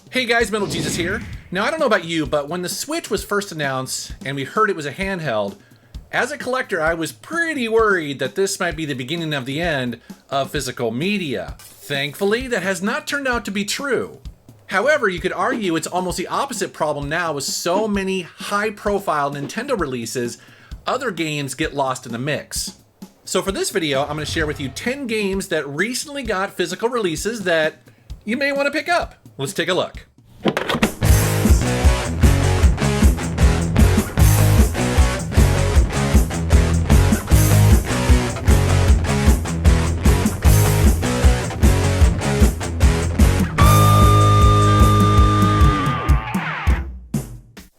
Hey guys, MetalJesus here. Now I don't know about you, but when the Switch was first announced and we heard it was a handheld, as a collector I was pretty worried that this might be the beginning of the end of physical media. Thankfully, that has not turned out to be true. However, you could argue it's almost the opposite problem now with so many high-profile Nintendo releases, other games get lost in the mix. So for this video, I'm going to share with you 10 games that recently got physical releases that you may want to pick up. Let's take a look.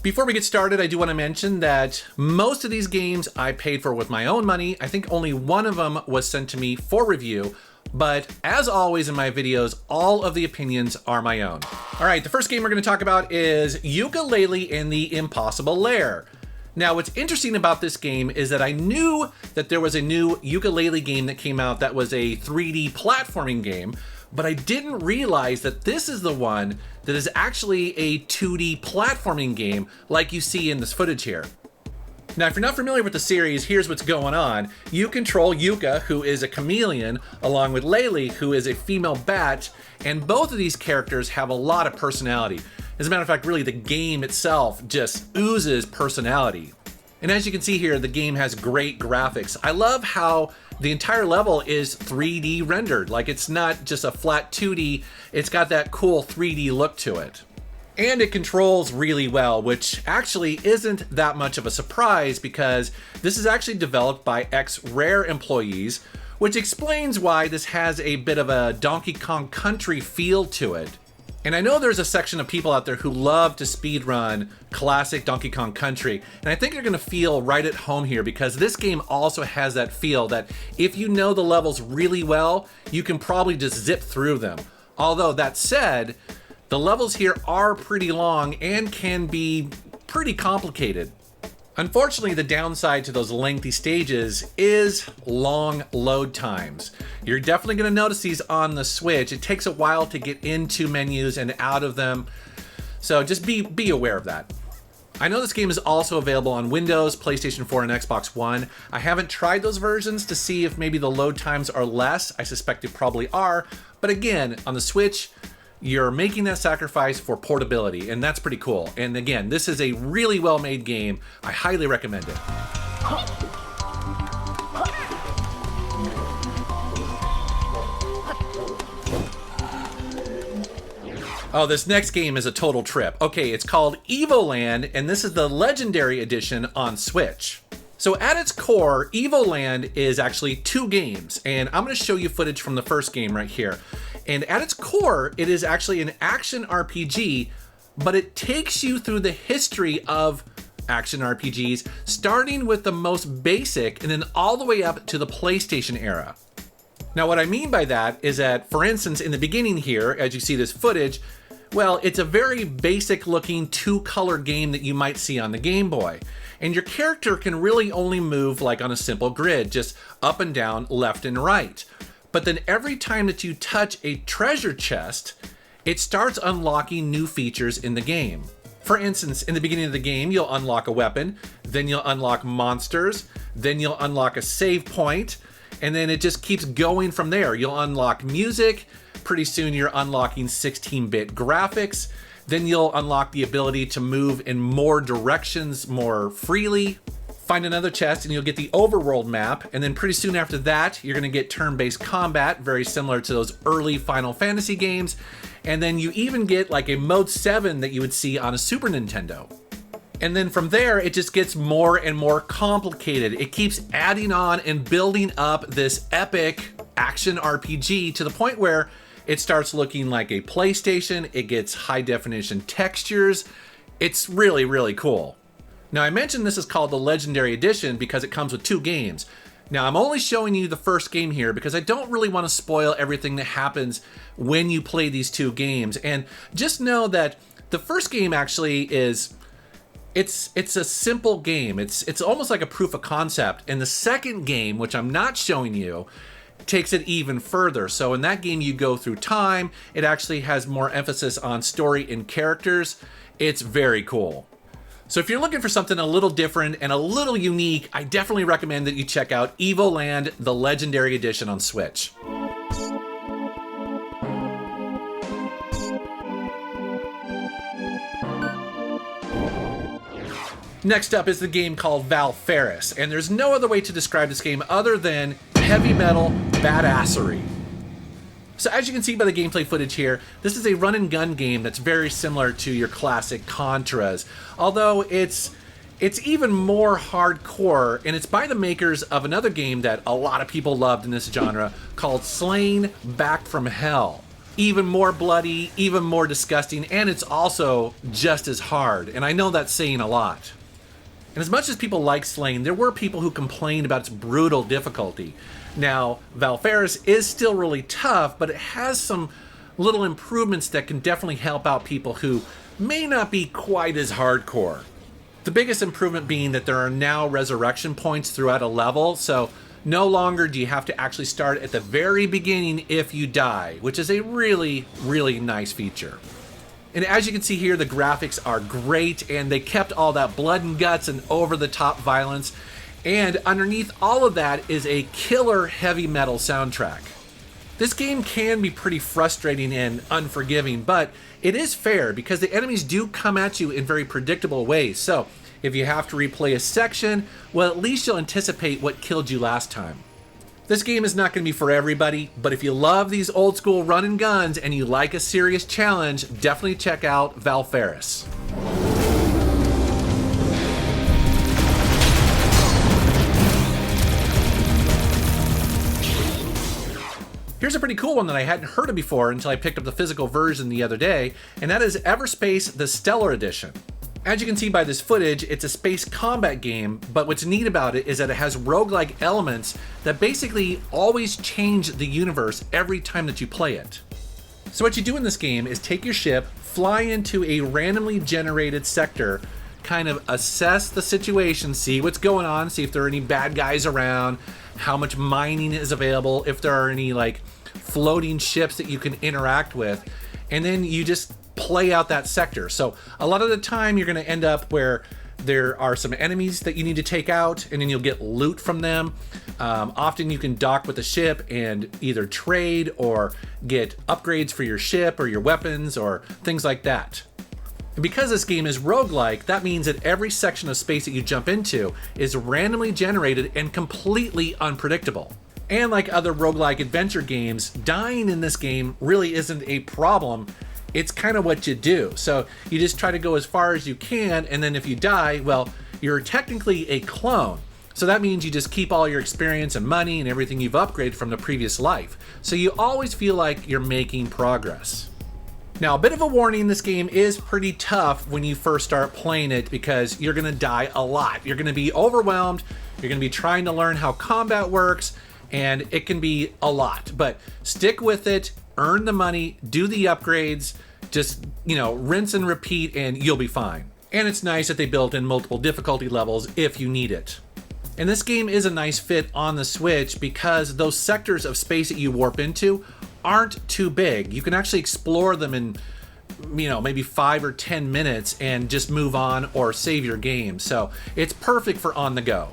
Before we get started, I do want to mention that most of these games I paid for with my own money. I think only one of them was sent to me for review, but as always in my videos, all of the opinions are my own. All right, the first game we're going to talk about is Yooka-Laylee and the Impossible Lair. Now, what's interesting about this game is that I knew that there was a new Yooka-Laylee game that came out that was a 3D platforming game, but I didn't realize that this is the one that is actually a 2D platforming game like you see in this footage here. Now, if you're not familiar with the series, here's what's going on. You control Yooka, who is a chameleon, along with Laylee, who is a female bat, and both of these characters have a lot of personality. As a matter of fact, really, the game itself just oozes personality. And as you can see here, the game has great graphics. I love how the entire level is 3D rendered. Like, it's not just a flat 2D, it's got that cool 3D look to it. And it controls really well, which actually isn't that much of a surprise because this is actually developed by ex-Rare employees, which explains why this has a bit of a Donkey Kong Country feel to it. And I know there's a section of people out there who love to speedrun classic Donkey Kong Country, and I think you're gonna feel right at home here because this game also has that feel that if you know the levels really well, you can probably just zip through them. Although that said, the levels here are pretty long and can be pretty complicated. Unfortunately, the downside to those lengthy stages is long load times. You're definitely going to notice these on the Switch. It takes a while to get into menus and out of them, so just be aware of that. I know this game is also available on Windows, PlayStation 4, and Xbox One. I haven't tried those versions to see if maybe the load times are less. I suspect they probably are, but again, on the Switch, you're making that sacrifice for portability, and that's pretty cool. And again, this is a really well-made game. I highly recommend it. Oh, this next game is a total trip. Okay, it's called Evoland, and this is the Legendary Edition on Switch. So at its core, Evoland is actually two games, and I'm gonna show you footage from the first game right here. And at its core, it is actually an action RPG, but it takes you through the history of action RPGs, starting with the most basic and then all the way up to the PlayStation era. Now, what I mean by that is that, for instance, in the beginning here, as you see this footage, well, it's a very basic looking two-color game that you might see on the Game Boy. And your character can really only move like on a simple grid, just up and down, left and right. But then every time that you touch a treasure chest, it starts unlocking new features in the game. For instance, in the beginning of the game, you'll unlock a weapon, then you'll unlock monsters, then you'll unlock a save point, and then it just keeps going from there. You'll unlock music, pretty soon you're unlocking 16-bit graphics, then you'll unlock the ability to move in more directions more freely. Find another chest and you'll get the overworld map, and then pretty soon after that you're going to get turn-based combat, very similar to those early Final Fantasy games, and then you even get like a mode 7 that you would see on a Super Nintendo. And then from there it just gets more and more complicated. It keeps adding on and building up this epic action RPG to the point where it starts looking like a PlayStation. It gets high definition textures. It's really, really cool. Now, I mentioned this is called the Legendary Edition because it comes with two games. Now, I'm only showing you the first game here because I don't really want to spoil everything that happens when you play these two games. And just know that the first game actually is, it's a simple game. It's almost like a proof of concept. And the second game, which I'm not showing you, takes it even further. So in that game, you go through time. It actually has more emphasis on story and characters. It's very cool. So if you're looking for something a little different and a little unique, I definitely recommend that you check out Evoland, the Legendary Edition on Switch. Next up is the game called Val Ferriss, and there's no other way to describe this game other than heavy metal badassery. So as you can see by the gameplay footage here, this is a run and gun game that's very similar to your classic Contras, although it's even more hardcore, and it's by the makers of another game that a lot of people loved in this genre called Slain Back from Hell. Even more bloody, even more disgusting, and it's also just as hard, and I know that's saying a lot. And as much as people like Slain, there were people who complained about its brutal difficulty. Now, Valfaris is still really tough, but it has some little improvements that can definitely help out people who may not be quite as hardcore. The biggest improvement being that there are now resurrection points throughout a level, so no longer do you have to actually start at the very beginning if you die, which is a really, really nice feature. And as you can see here, the graphics are great, and they kept all that blood and guts and over-the-top violence. And underneath all of that is a killer heavy metal soundtrack. This game can be pretty frustrating and unforgiving, but it is fair because the enemies do come at you in very predictable ways. So if you have to replay a section, well, at least you'll anticipate what killed you last time. This game is not going to be for everybody, but if you love these old school run and guns and you like a serious challenge, definitely check out Valfaris. Here's a pretty cool one that I hadn't heard of before until I picked up the physical version the other day, and that is Everspace, the Stellar Edition. As you can see by this footage, it's a space combat game, but what's neat about it is that it has roguelike elements that basically always change the universe every time that you play it. So what you do in this game is take your ship, fly into a randomly generated sector, kind of assess the situation, see what's going on, see if there are any bad guys around, how much mining is available, if there are any like floating ships that you can interact with, and then you just play out that sector. So a lot of the time you're going to end up where there are some enemies that you need to take out, and then you'll get loot from them. Often you can dock with the ship and either trade or get upgrades for your ship or your weapons or things like that. And because this game is roguelike, that means that every section of space that you jump into is randomly generated and completely unpredictable. And like other roguelike adventure games, dying in this game really isn't a problem. It's kind of what you do. So you just try to go as far as you can, and then if you die, well, you're technically a clone. So that means you just keep all your experience and money and everything you've upgraded from the previous life. So you always feel like you're making progress. Now, a bit of a warning, this game is pretty tough when you first start playing it because you're gonna die a lot. You're gonna be overwhelmed, you're gonna be trying to learn how combat works, and it can be a lot. But stick with it, earn the money, do the upgrades, just, rinse and repeat, and you'll be fine. And it's nice that they built in multiple difficulty levels if you need it. And this game is a nice fit on the Switch because those sectors of space that you warp into aren't too big. You can actually explore them in, maybe 5 or 10 minutes and just move on or save your game. So it's perfect for on the go.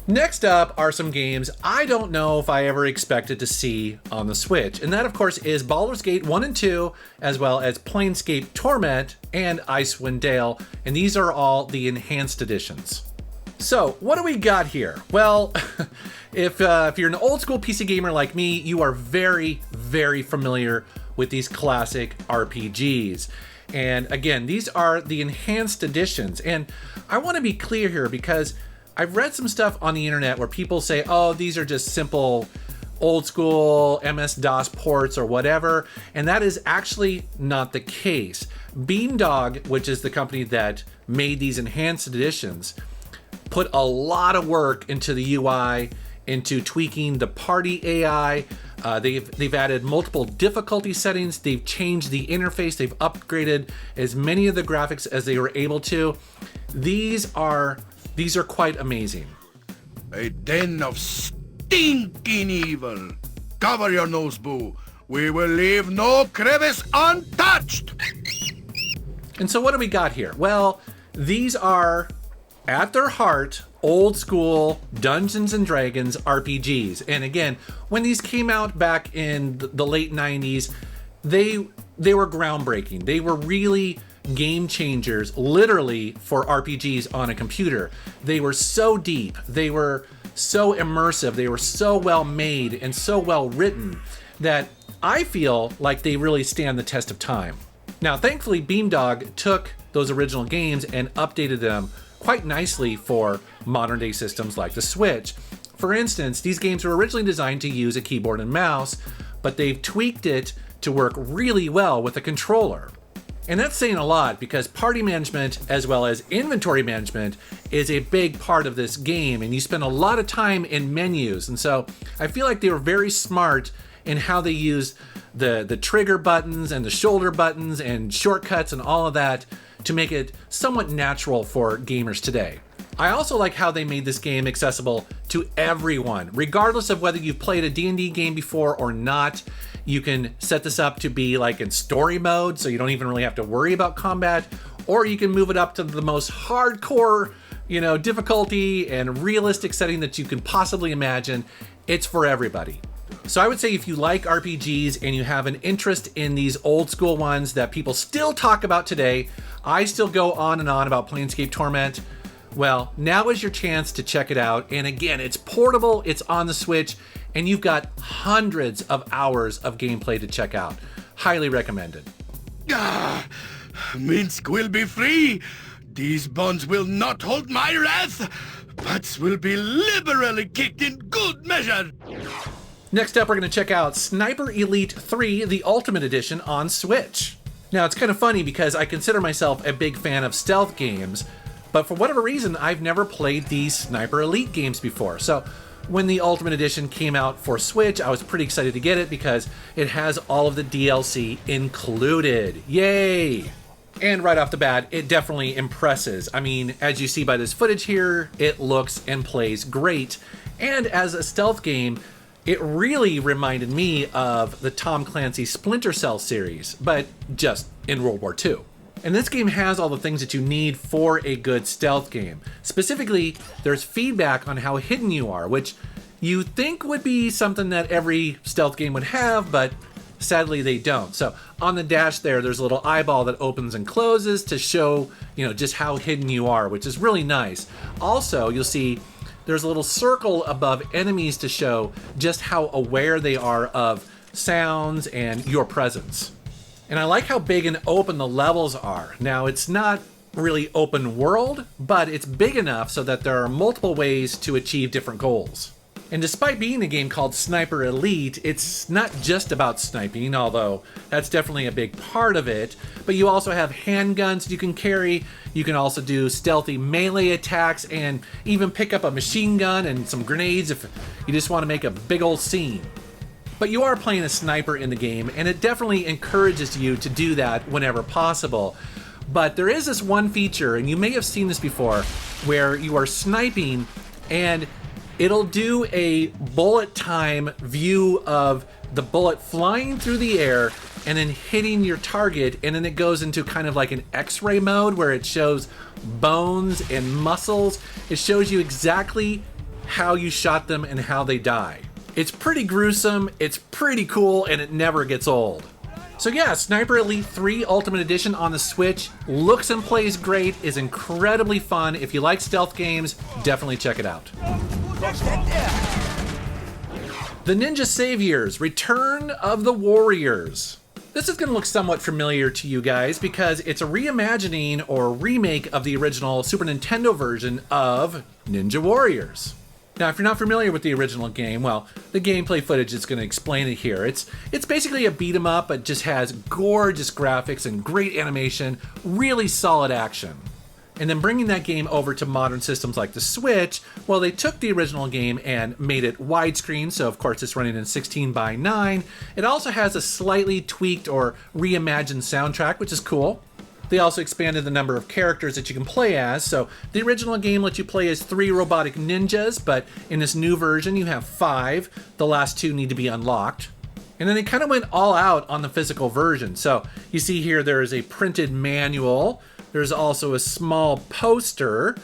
Next up are some games I don't know if I ever expected to see on the Switch, and that of course is Baldur's Gate 1 and 2, as well as Planescape Torment and Icewind Dale, and these are all the enhanced editions. So what do we got here? Well, if you're an old school PC gamer like me, you are very, very familiar with these classic RPGs. And again, these are the enhanced editions, and I want to be clear here because I've read some stuff on the internet where people say, oh, these are just simple old school MS-DOS ports or whatever, and that is actually not the case. Beamdog, which is the company that made these enhanced editions, put a lot of work into the UI into tweaking the party AI. They've added multiple difficulty settings. They've changed the interface. They've upgraded as many of the graphics as they were able to. These are quite amazing. A den of stinking evil. Cover your nose, Boo. We will leave no crevice untouched. And so what do we got here? Well, these are, at their heart, old school Dungeons and Dragons RPGs. And again, when these came out back in the late 90s, they were groundbreaking. They were really game changers, literally, for RPGs on a computer. They were so deep, they were so immersive, they were so well made and so well written that I feel like they really stand the test of time. Now, thankfully, Beamdog took those original games and updated them quite nicely for modern day systems like the Switch. For instance, these games were originally designed to use a keyboard and mouse, but they've tweaked it to work really well with a controller. And that's saying a lot because party management as well as inventory management is a big part of this game, and you spend a lot of time in menus. And so I feel like they were very smart in how they used the trigger buttons and the shoulder buttons and shortcuts and all of that to make it somewhat natural for gamers today. I also like how they made this game accessible to everyone, regardless of whether you've played a D&D game before or not. You can set this up to be like in story mode, so you don't even really have to worry about combat, or you can move it up to the most hardcore, difficulty and realistic setting that you can possibly imagine. It's for everybody. So I would say if you like RPGs and you have an interest in these old school ones that people still talk about today, I still go on and on about Planescape Torment. Well, now is your chance to check it out. And again, it's portable, it's on the Switch, and you've got hundreds of hours of gameplay to check out. Highly recommended. Minsk will be free. These bonds will not hold my wrath. Butts will be liberally kicked in good measure. Next up, we're going to check out Sniper Elite 3, the Ultimate Edition on Switch. Now, it's kind of funny because I consider myself a big fan of stealth games, but for whatever reason, I've never played these Sniper Elite games before. So when the Ultimate Edition came out for Switch, I was pretty excited to get it because it has all of the DLC included. Yay! And right off the bat, it definitely impresses. I mean, as you see by this footage here, it looks and plays great. And as a stealth game, it really reminded me of the Tom Clancy Splinter Cell series, but just in World War II. And this game has all the things that you need for a good stealth game. Specifically, there's feedback on how hidden you are, which you think would be something that every stealth game would have, but sadly they don't. So on the dash there's a little eyeball that opens and closes to show, just how hidden you are, which is really nice. Also, you'll see there's a little circle above enemies to show just how aware they are of sounds and your presence. And I like how big and open the levels are. Now, it's not really open world, but it's big enough so that there are multiple ways to achieve different goals. And despite being a game called Sniper Elite, it's not just about sniping, although that's definitely a big part of it, but you also have handguns you can carry. You can also do stealthy melee attacks and even pick up a machine gun and some grenades if you just want to make a big old scene. But you are playing a sniper in the game, and it definitely encourages you to do that whenever possible. But there is this one feature, and you may have seen this before, where you are sniping and it'll do a bullet time view of the bullet flying through the air and then hitting your target, and then it goes into kind of like an X-ray mode where it shows bones and muscles. It shows you exactly how you shot them and how they die. It's pretty gruesome, it's pretty cool, and it never gets old. So yeah, Sniper Elite 3 Ultimate Edition on the Switch looks and plays great, is incredibly fun. If you like stealth games, definitely check it out. The Ninja Saviors, Return of the Warriors. This is going to look somewhat familiar to you guys because it's a reimagining or remake of the original Super Nintendo version of Ninja Warriors. Now, if you're not familiar with the original game, well, the gameplay footage is going to explain it here. It's basically a beat 'em up, but just has gorgeous graphics and great animation, really solid action. And then bringing that game over to modern systems like the Switch, well, they took the original game and made it widescreen, so of course it's running in 16:9. It also has a slightly tweaked or reimagined soundtrack, which is cool. They also expanded the number of characters that you can play as, so the original game let you play as 3 robotic ninjas, but in this new version you have 5. The last 2 need to be unlocked. And then they kind of went all out on the physical version. So you see here there is a printed manual. There's also a small poster.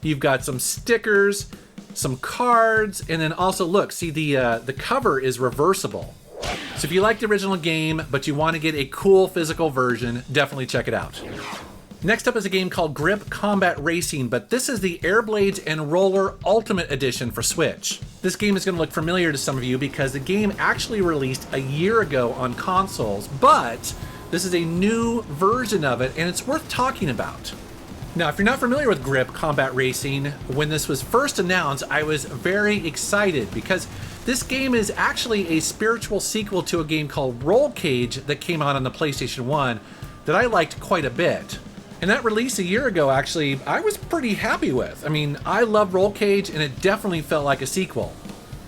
You've got some stickers, some cards, and then also look, see the cover is reversible. So if you like the original game, but you want to get a cool physical version, definitely check it out. Next up is a game called Grip Combat Racing, but this is the AirBlades and Roller Ultimate Edition for Switch. This game is going to look familiar to some of you because the game actually released a year ago on consoles, but this is a new version of it and it's worth talking about. Now, if you're not familiar with Grip Combat Racing, when this was first announced, I was very excited because this game is actually a spiritual sequel to a game called Roll Cage that came out on the PlayStation 1 that I liked quite a bit. And that release a year ago, actually, I was pretty happy with. I mean, I love Roll Cage, and it definitely felt like a sequel.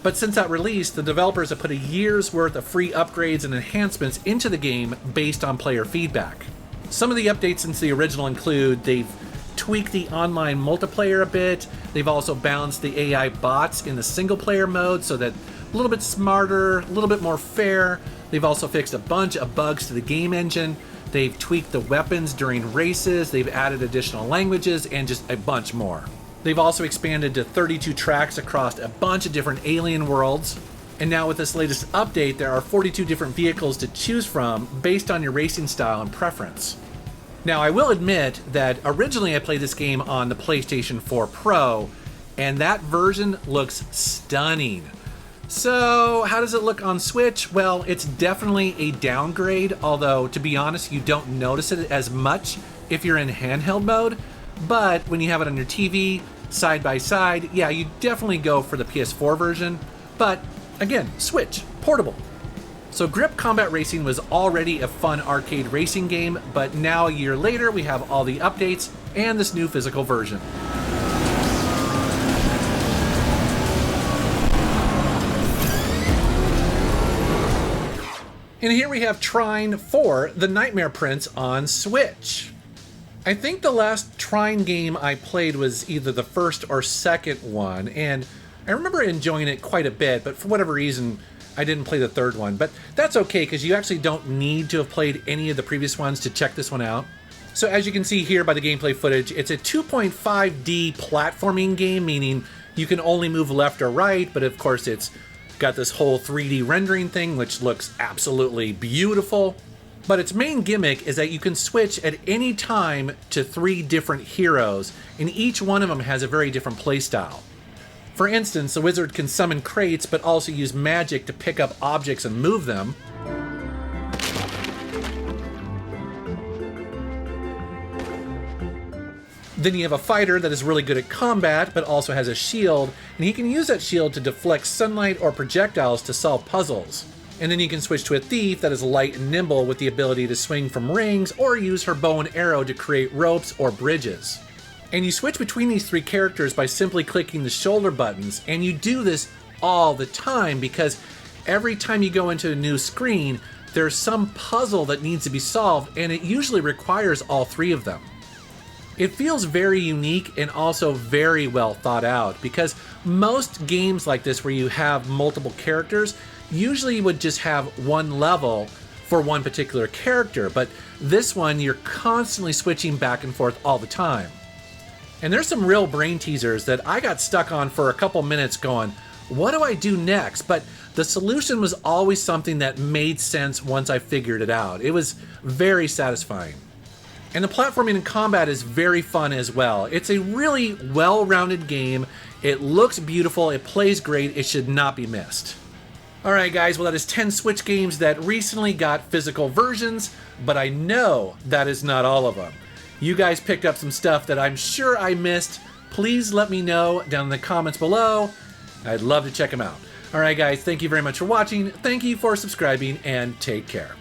But since that release, the developers have put a year's worth of free upgrades and enhancements into the game based on player feedback. Some of the updates since the original include they've tweaked the online multiplayer a bit. They've also balanced the AI bots in the single-player mode so that a little bit smarter, a little bit more fair. They've also fixed a bunch of bugs to the game engine. They've tweaked the weapons during races, they've added additional languages, and just a bunch more. They've also expanded to 32 tracks across a bunch of different alien worlds. And now with this latest update, there are 42 different vehicles to choose from based on your racing style and preference. Now, I will admit that originally I played this game on the PlayStation 4 Pro, and that version looks stunning. So, how does it look on Switch? Well, it's definitely a downgrade, although, to be honest, you don't notice it as much if you're in handheld mode. But when you have it on your TV, side by side, yeah, you definitely go for the PS4 version. But, again, Switch, portable. So Grip Combat Racing was already a fun arcade racing game, but now a year later, we have all the updates and this new physical version. And here we have Trine 4, The Nightmare Prince on Switch. I think the last Trine game I played was either the first or second one, and I remember enjoying it quite a bit, but for whatever reason, I didn't play the third one. But that's okay, because you actually don't need to have played any of the previous ones to check this one out. So as you can see here by the gameplay footage, it's a 2.5D platforming game, meaning you can only move left or right, but of course it's got this whole 3D rendering thing, which looks absolutely beautiful. But its main gimmick is that you can switch at any time to 3 different heroes, and each one of them has a very different playstyle. For instance, the wizard can summon crates, but also use magic to pick up objects and move them. Then you have a fighter that is really good at combat, but also has a shield, and he can use that shield to deflect sunlight or projectiles to solve puzzles. And then you can switch to a thief that is light and nimble with the ability to swing from rings or use her bow and arrow to create ropes or bridges. And you switch between these 3 characters by simply clicking the shoulder buttons, and you do this all the time because every time you go into a new screen, there's some puzzle that needs to be solved, and it usually requires all 3 of them. It feels very unique and also very well thought out because most games like this where you have multiple characters usually would just have one level for one particular character, but this one you're constantly switching back and forth all the time. And there's some real brain teasers that I got stuck on for a couple minutes going, what do I do next? But the solution was always something that made sense once I figured it out. It was very satisfying. And the platforming and combat is very fun as well. It's a really well-rounded game. It looks beautiful, it plays great, it should not be missed. Alright guys, well that is 10 Switch games that recently got physical versions, but I know that is not all of them. You guys picked up some stuff that I'm sure I missed. Please let me know down in the comments below. I'd love to check them out. Alright guys, thank you very much for watching, thank you for subscribing, and take care.